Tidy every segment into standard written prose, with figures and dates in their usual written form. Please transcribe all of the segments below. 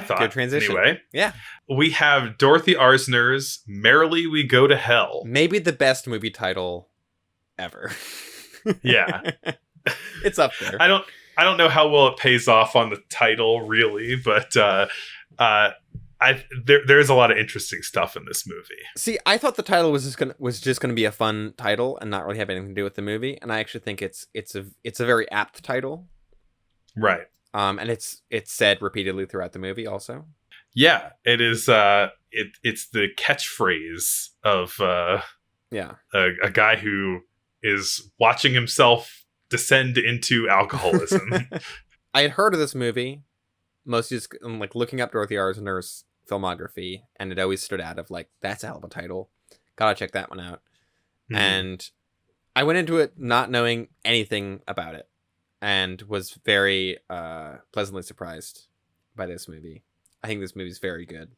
thought. Good transition. Anyway, Yeah. we have Dorothy Arzner's "Merrily We Go to Hell." Maybe the best movie title ever. Yeah. It's up there. I don't know how well it pays off on the title, really, but there's a lot of interesting stuff in this movie. See, I thought the title was just gonna be a fun title and not really have anything to do with the movie, and I actually think it's a very apt title. Right. And it's said repeatedly throughout the movie also. Yeah, it is. It's the catchphrase of a guy who is watching himself descend into alcoholism. I had heard of this movie, mostly just like looking up Dorothy Arzner's filmography, and it always stood out of like, that's a hell of a title. Gotta check that one out. Mm-hmm. And I went into it not knowing anything about it, and was very pleasantly surprised by this movie. I think this movie is very good.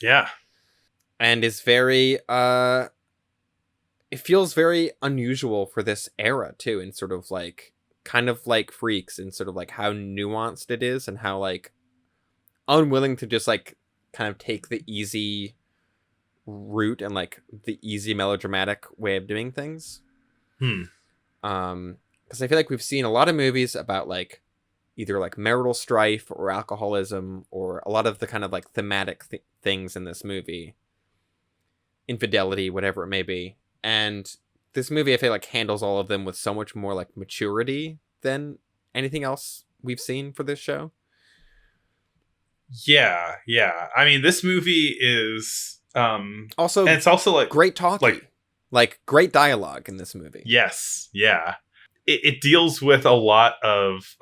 Yeah. And is very... it feels very unusual for this era, too, and sort of like... kind of like Freaks, and sort of like how nuanced it is, and how like unwilling to just like kind of take the easy route and like the easy melodramatic way of doing things. Because I feel like we've seen a lot of movies about like either like marital strife or alcoholism, or a lot of the kind of like thematic things in this movie, infidelity, whatever it may be. And this movie, I feel like, handles all of them with so much more like maturity than anything else we've seen for this show. Yeah. I mean, this movie is also, and it's also like great talking, like great dialogue in this movie. Yes, yeah. It deals with a lot of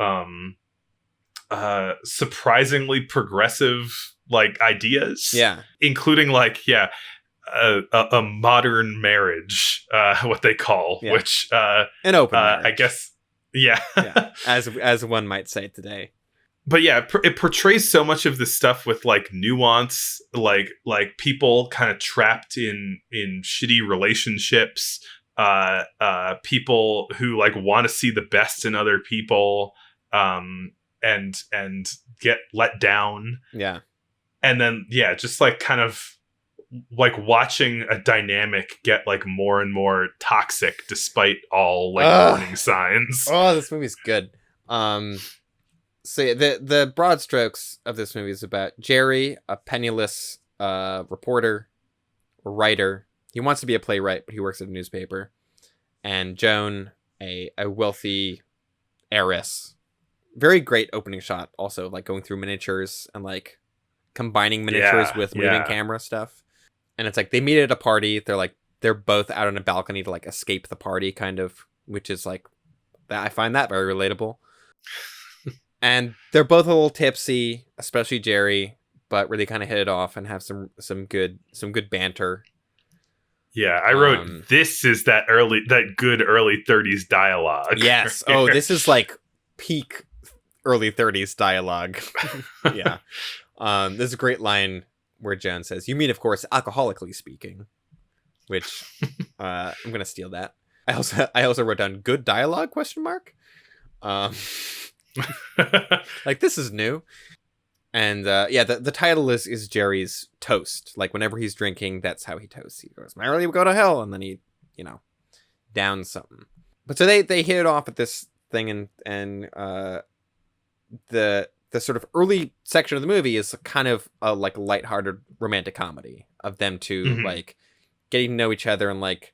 surprisingly progressive like ideas. Yeah, including like a modern marriage, what they call, which an open marriage. I guess. Yeah. As one might say today. But yeah, it portrays so much of this stuff with like nuance, like people kind of trapped in shitty relationships, people who like want to see the best in other people, and get let down. Yeah. And then just like kind of like watching a dynamic get like more and more toxic despite all like warning signs. Oh, this movie's good. So yeah, the broad strokes of this movie is about Jerry, a penniless reporter or writer. He wants to be a playwright, but he works at a newspaper. And Joan, a wealthy heiress. Very great opening shot, also, like going through miniatures and like combining miniatures with moving camera stuff. And it's like they meet at a party. They're both out on a balcony to like escape the party, kind of, which is like, I find that very relatable. And they're both a little tipsy, especially Jerry, but really kind of hit it off and have some good banter. Yeah, I wrote this is that good early 30s dialogue. Yes. Oh, this is like peak early 30s dialogue. Yeah. There's a great line where Joan says, "You mean, of course, alcoholically speaking," which I'm gonna steal that. I also wrote down good dialogue ? Like, this is new. And the title is Jerry's toast. Like, whenever he's drinking, that's how he toasts. He goes, "Merrily we go to hell," and then he, downs something. But so they hit it off at this thing, and the sort of early section of the movie is kind of a like lighthearted romantic comedy of them two like getting to know each other and like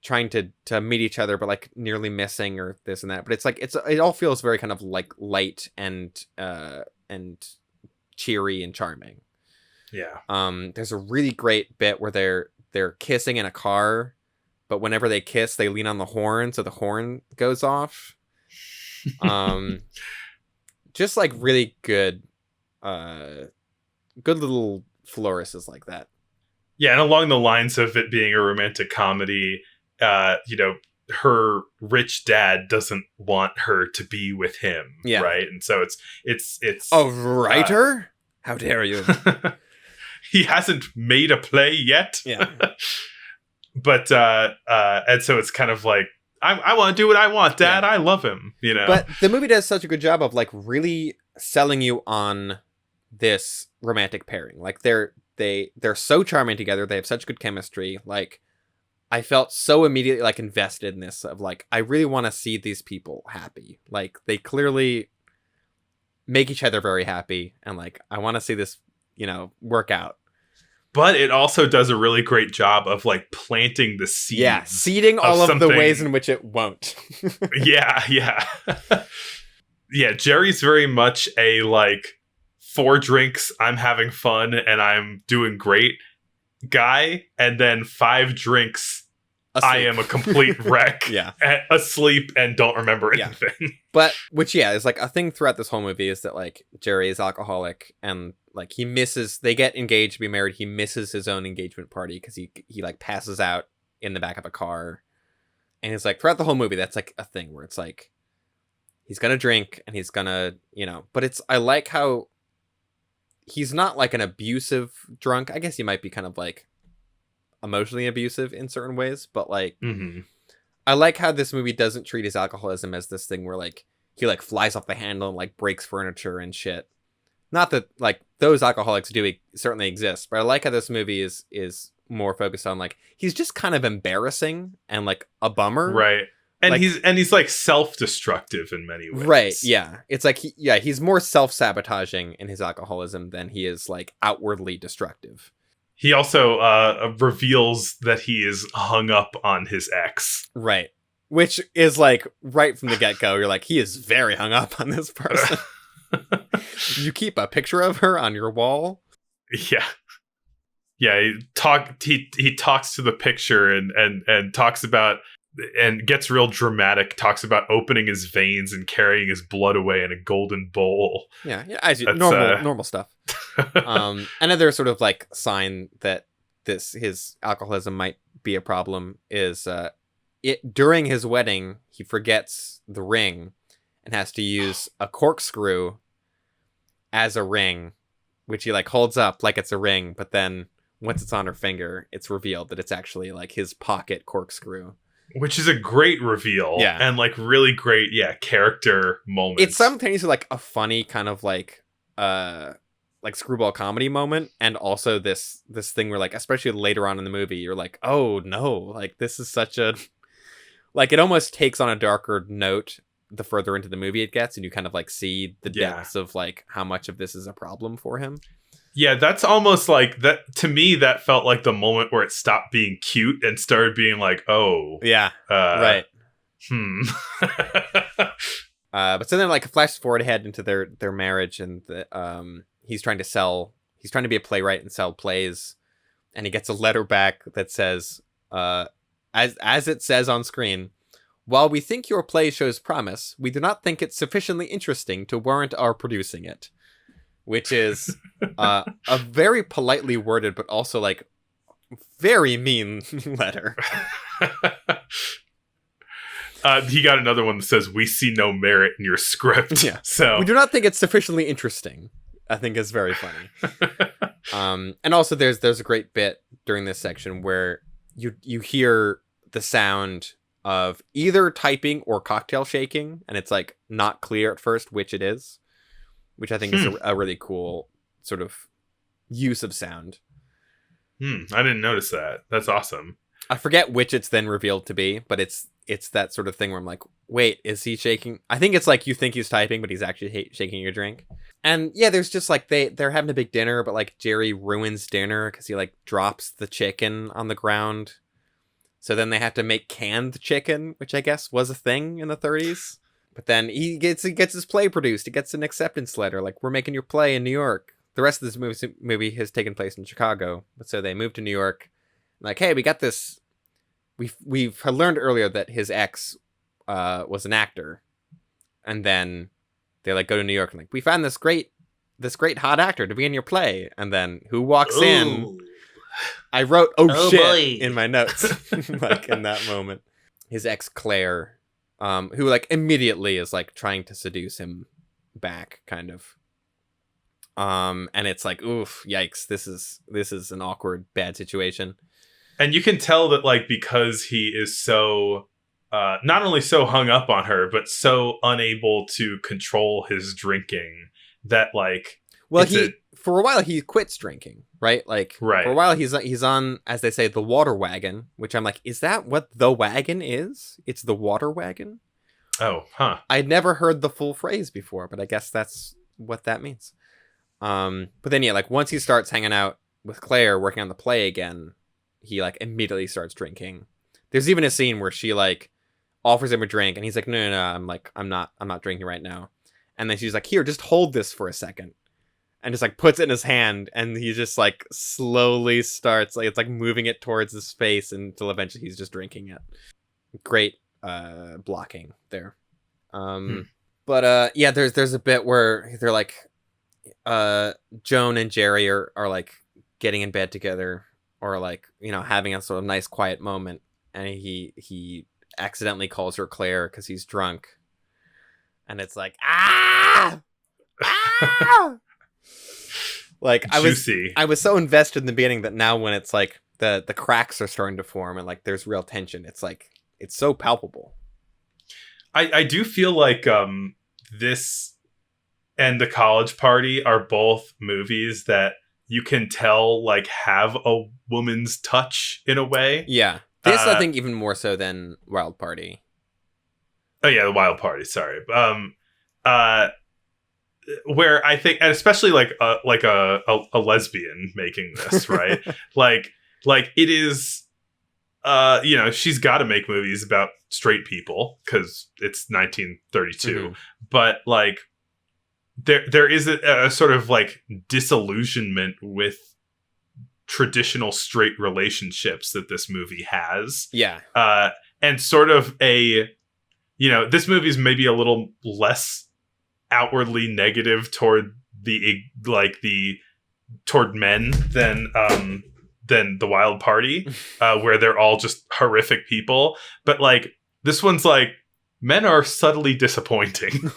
trying to meet each other, but like nearly missing or this and that. But it's like it all feels very kind of like light and cheery and charming. Yeah. There's a really great bit where they're kissing in a car, but whenever they kiss, they lean on the horn, so the horn goes off. Just like really good little flourishes like that. Yeah, and along the lines of it being a romantic comedy, her rich dad doesn't want her to be with him, right? And so it's a writer? How dare you? He hasn't made a play yet. Yeah. But and so it's kind of like, I want to do what I want, Dad. I love him, But the movie does such a good job of like really selling you on this romantic pairing. Like they're so charming together. They have such good chemistry. Like I felt so immediately like invested in this of like I really want to see these people happy. Like they clearly make each other very happy, and like I want to see this, work out. But it also does a really great job of like planting the seeds. Yeah, seeding all of the ways in which it won't. Yeah. Yeah, Jerry's very much a like 4 drinks, I'm having fun and I'm doing great guy, and then 5 drinks, asleep. I am a complete wreck. Yeah. Asleep and don't remember anything. Yeah. But, which, is like a thing throughout this whole movie is that like Jerry is alcoholic and like they get engaged to be married. He misses his own engagement party because he like passes out in the back of a car. And it's like throughout the whole movie, that's like a thing where it's like, he's going to drink and he's going to, but I like how he's not like an abusive drunk. I guess he might be kind of like emotionally abusive in certain ways, but like, I like how this movie doesn't treat his alcoholism as this thing where like he like flies off the handle and like breaks furniture and shit. Not that like those alcoholics certainly exist, but I like how this movie is more focused on like he's just kind of embarrassing and like a bummer, right? And like, he's like self-destructive in many ways, right? Yeah, it's like he's more self-sabotaging in his alcoholism than he is like outwardly destructive. He also reveals that he is hung up on his ex, right? Which is like right from the get-go, you're like he is very hung up on this person. You keep a picture of her on your wall. Yeah. He talks to the picture and talks about and gets real dramatic. Talks about opening his veins and carrying his blood away in a golden bowl. Yeah, as you, normal stuff. Another sort of like sign that his alcoholism might be a problem is during his wedding he forgets the ring and has to use a corkscrew as a ring, which he like holds up like it's a ring, but then once it's on her finger, it's revealed that it's actually like his pocket corkscrew. Which is a great reveal. Yeah. And like really great, character moment. It's simultaneously like a funny kind of like screwball comedy moment, and also this thing where like, especially later on in the movie, you're like, oh no, like this is such a like it almost takes on a darker note the further into the movie it gets, and you kind of like see the depths of like how much of this is a problem for him. Yeah, that's almost like that to me. That felt like the moment where it stopped being cute and started being like, oh, yeah, right. But so then like flash forward ahead into their marriage, and he's trying to be a playwright and sell plays, and he gets a letter back that says, as it says on screen, while we think your play shows promise, we do not think it's sufficiently interesting to warrant our producing it. Which is a very politely worded, but also like very mean letter. He got another one that says, "We see no merit in your script." Yeah. So we do not think it's sufficiently interesting. I think is very funny. And also there's a great bit during this section where you hear the sound of either typing or cocktail shaking, and it's like not clear at first which it is. Which I think is a really cool sort of use of sound. I didn't notice that. That's awesome. I forget which it's then revealed to be, but it's that sort of thing where I'm like, wait, is he shaking? I think it's like you think he's typing, but he's actually shaking your drink. And yeah, there's just like they're having a big dinner, but like Jerry ruins dinner because he like drops the chicken on the ground. So then they have to make canned chicken, which I guess was a thing in the 30s. But then he gets his play produced. He gets an acceptance letter, like, we're making your play in New York. The rest of this movie has taken place in Chicago. But so they moved to New York. Like, hey, we got this. We've learned earlier that his ex was an actor. And then they like go to New York and like, we found this great hot actor to be in your play. And then who walks in? I wrote, oh shit, boy, in my notes. Like in that moment. His ex Claire. Who like immediately is like trying to seduce him back, kind of. And it's like, oof, yikes! This is an awkward, bad situation. And you can tell that like because he is so not only so hung up on her, but so unable to control his drinking that like Well, for a while he quits drinking, right? Like for a Right. while he's on, as they say, the water wagon, which I'm like, is that what the wagon is? It's the water wagon? Oh, huh. I'd never heard the full phrase before, but I guess that's what that means. But then yeah, like once he starts hanging out with Claire working on the play again, he like immediately starts drinking. There's even a scene where she like offers him a drink and he's like, no, I'm not drinking right now. And then she's like, here, just hold this for a second. And just like puts it in his hand, and he just like slowly starts, like it's like moving it towards his face until eventually he's just drinking it. Great blocking there. But yeah, there's a bit where they're like Joan and Jerry are like getting in bed together, or like, you know, having a sort of nice quiet moment, and he accidentally calls her Claire because he's drunk, and it's like ah. Like I was so invested in the beginning that now when it's like the cracks are starting to form and like there's real tension, it's like it's so palpable. I do feel like this and The College Party are both movies that you can tell like have a woman's touch in a way. Yeah. This I think even more so than Wild Party. Oh yeah, The Wild Party, sorry. Where I think, and especially like a lesbian making this, right? like it is, you know, she's got to make movies about straight people because it's 1932. Mm-hmm. But like, there is a sort of like disillusionment with traditional straight relationships that this movie has. Yeah. And sort of a, you know, this movie is maybe a little less outwardly negative toward toward men than The Wild Party, where they're all just horrific people. But like this one's like, men are subtly disappointing.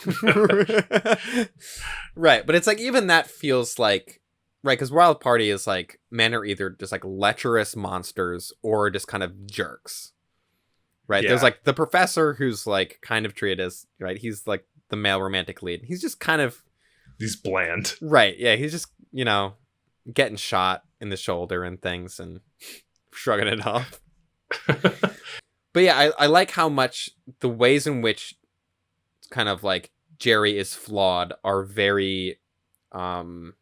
Right, but it's like even that feels like right, because Wild Party is like men are either just like lecherous monsters or just kind of jerks. Right, yeah. There's like the professor who's like kind of treated as right. He's like the male romantic lead. He's just kind of... He's bland. Right, yeah. He's just, you know, getting shot in the shoulder and things and shrugging it off. But yeah, I like how much the ways in which kind of like Jerry is flawed are very... yeah,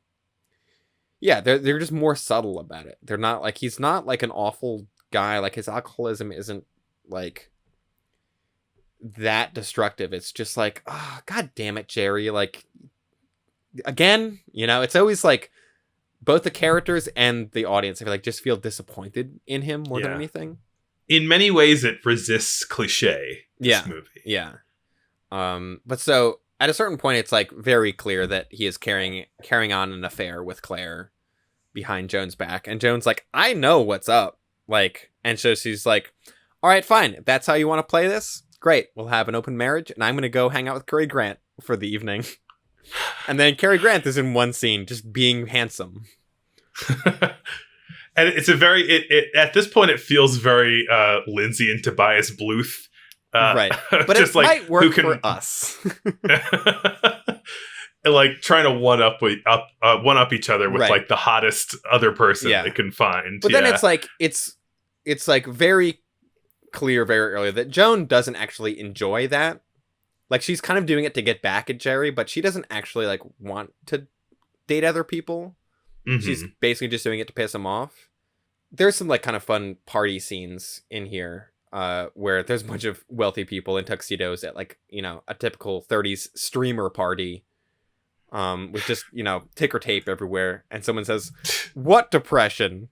they're just more subtle about it. They're not like... He's not like an awful guy. Like his alcoholism isn't like... that destructive. It's just like, oh, god damn it, Jerry, like again, you know, it's always like both the characters and the audience, I feel like, just feel disappointed in him more than anything. In many ways it resists cliche, this movie. Yeah. But so at a certain point it's like very clear that he is carrying on an affair with Claire behind Joan's back, and Joan's like, I know what's up, like, and so she's like, all right, fine, if that's how you want to play this, great, we'll have an open marriage, and I'm going to go hang out with Cary Grant for the evening. And then Cary Grant is in one scene just being handsome. And it's a very... at this point, it feels very Lindsay and Tobias Bluth. Right. But just it might work for us. Like trying to one up each other with like the hottest other person they can find. But then it's like very clear very early that Joan doesn't actually enjoy that. Like she's kind of doing it to get back at Jerry, but she doesn't actually like want to date other people. Mm-hmm. She's basically just doing it to piss him off. There's some like kind of fun party scenes in here where there's a bunch of wealthy people in tuxedos at like, you know, a typical 30s streamer party with just, you know, ticker tape everywhere, and someone says, "What depression?"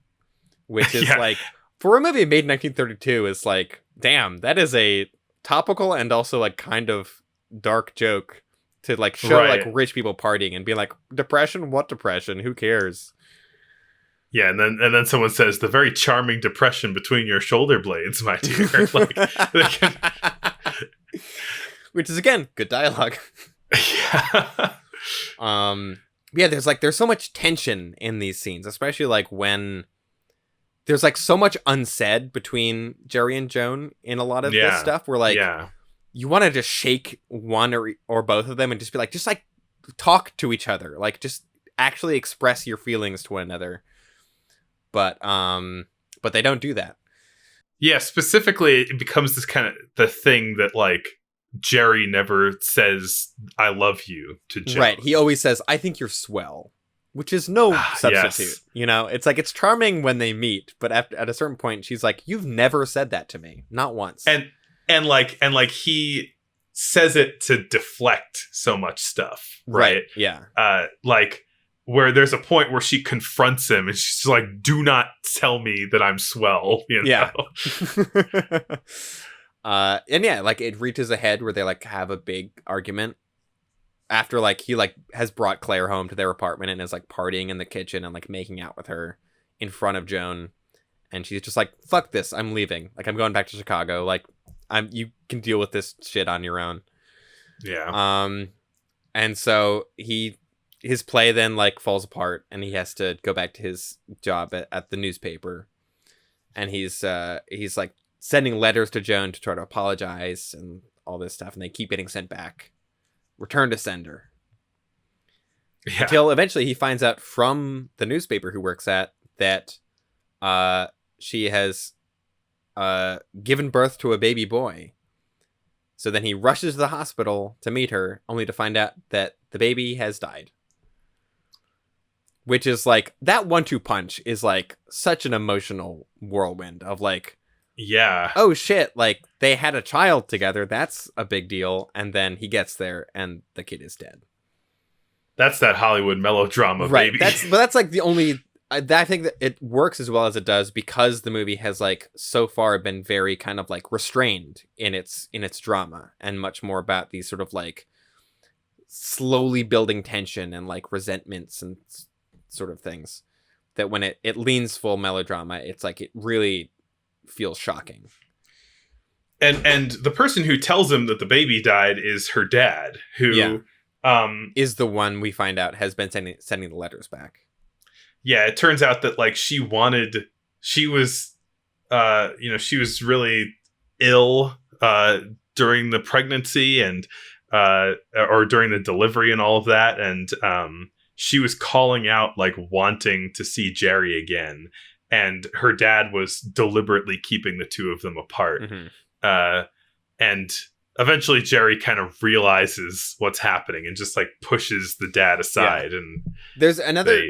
Which is like, for a movie made in 1932, is like, damn, that is a topical and also like kind of dark joke to like show like rich people partying and be like, depression? What depression? Who cares? Yeah, and then someone says, the very charming depression between your shoulder blades, my dear. Like, which is again good dialogue. Yeah. Yeah, there's so much tension in these scenes, especially like when there's like so much unsaid between Jerry and Joan in a lot of this stuff, where like you want to just shake one or both of them and just be like, just like talk to each other, like just actually express your feelings to one another. But they don't do that. Yeah, specifically, it becomes this kind of the thing that like Jerry never says "I love you" to Joan. Right. He always says, "I think you're swell," which is no substitute. Yes. You know, it's like it's charming when they meet, but at a certain point, she's like, "You've never said that to me, not once." And like he says it to deflect so much stuff, right? Yeah. Like where there's a point where she confronts him and she's like, "Do not tell me that I'm swell," you know? Yeah. And yeah, like it reaches a head where they like have a big argument after like he like has brought Claire home to their apartment and is like partying in the kitchen and like making out with her in front of Joan, and she's just like, "Fuck this, I'm leaving. Like I'm going back to Chicago. Like you can deal with this shit on your own." Yeah. And so his play then like falls apart and he has to go back to his job at the newspaper, and he's like sending letters to Joan to try to apologize and all this stuff, and they keep getting sent back. Return to sender. Yeah. Until eventually he finds out from the newspaper who works at that she has given birth to a baby boy. So then he rushes to the hospital to meet her, only to find out that the baby has died. Which is like, that 1-2 punch is like such an emotional whirlwind of like, yeah, oh shit, like they had a child together, that's a big deal. And then he gets there and the kid is dead. That's that Hollywood melodrama, right, baby. That's like the only... I think that it works as well as it does because the movie has like so far been very kind of like restrained in its drama and much more about these sort of like slowly building tension and like resentments and sort of things, that when it leans full melodrama, it's like it really feels shocking. And the person who tells him that the baby died is her dad, who is the one we find out has been sending the letters back. Yeah, it turns out that like she was really ill during the pregnancy and or during the delivery and all of that, and she was calling out like wanting to see Jerry again, and her dad was deliberately keeping the two of them apart. Mm-hmm. And eventually Jerry kind of realizes what's happening and just like pushes the dad aside. Yeah. And there's another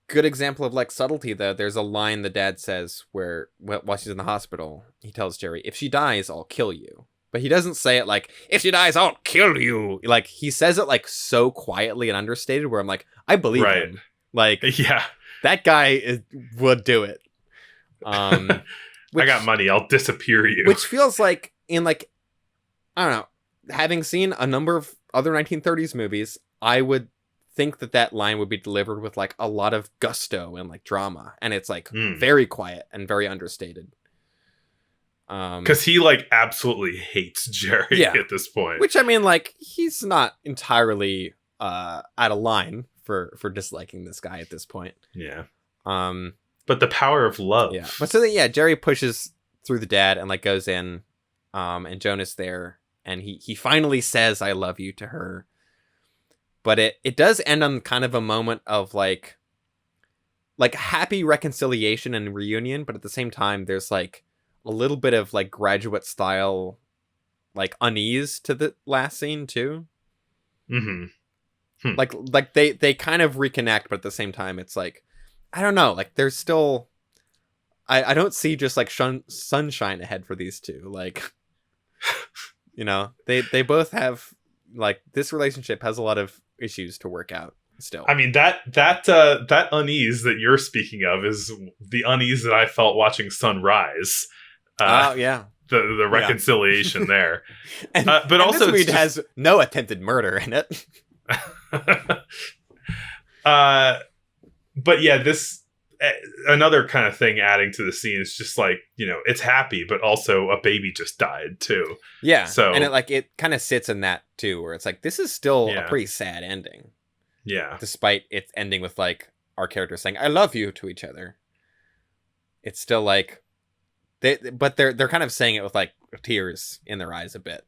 good example of like subtlety though. There's a line the dad says where while she's in the hospital, he tells Jerry, "If she dies, I'll kill you." But he doesn't say it like, "If she dies, I'll kill you." Like he says it like so quietly and understated where I'm like, I believe him. Like, yeah, that guy would do it. I got money, I'll disappear you. Which feels like in like, I don't know, having seen a number of other 1930s movies, I would think that line would be delivered with like a lot of gusto and like drama, and it's like very quiet and very understated. Because he like absolutely hates Jerry at this point. Which I mean, like he's not entirely out of line for disliking this guy at this point. Yeah. But the power of love. Yeah. But so that, Jerry pushes through the dad and like goes in, and Joan is there, and he finally says "I love you" to her. But it does end on kind of a moment of like happy reconciliation and reunion, but at the same time there's like a little bit of like Graduate style like unease to the last scene too. Mm-hmm. Like they kind of reconnect, but at the same time it's like, I don't know, like there's still I don't see just like sunshine ahead for these two. Like, you know, they both have like, this relationship has a lot of issues to work out still. I mean, that unease that you're speaking of is the unease that I felt watching Sunrise. The reconciliation there. But also this has no attempted murder in it. But yeah, this another kind of thing adding to the scene is just like, you know, it's happy, but also a baby just died too. Yeah. So, and it kind of sits in that too, where it's like, this is still a pretty sad ending. Yeah. Despite it ending with like our characters saying "I love you" to each other, it's still like they're kind of saying it with like tears in their eyes a bit.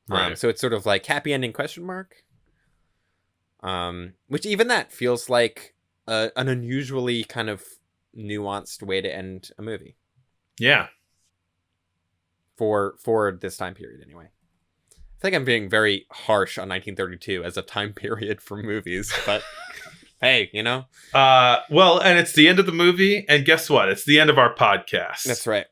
Right. So it's sort of like happy ending question mark. Which even that feels like an unusually kind of nuanced way to end a movie. Yeah. For this time period, anyway. I think I'm being very harsh on 1932 as a time period for movies, but hey, you know? Well, and it's the end of the movie, and guess what? It's the end of our podcast. That's right.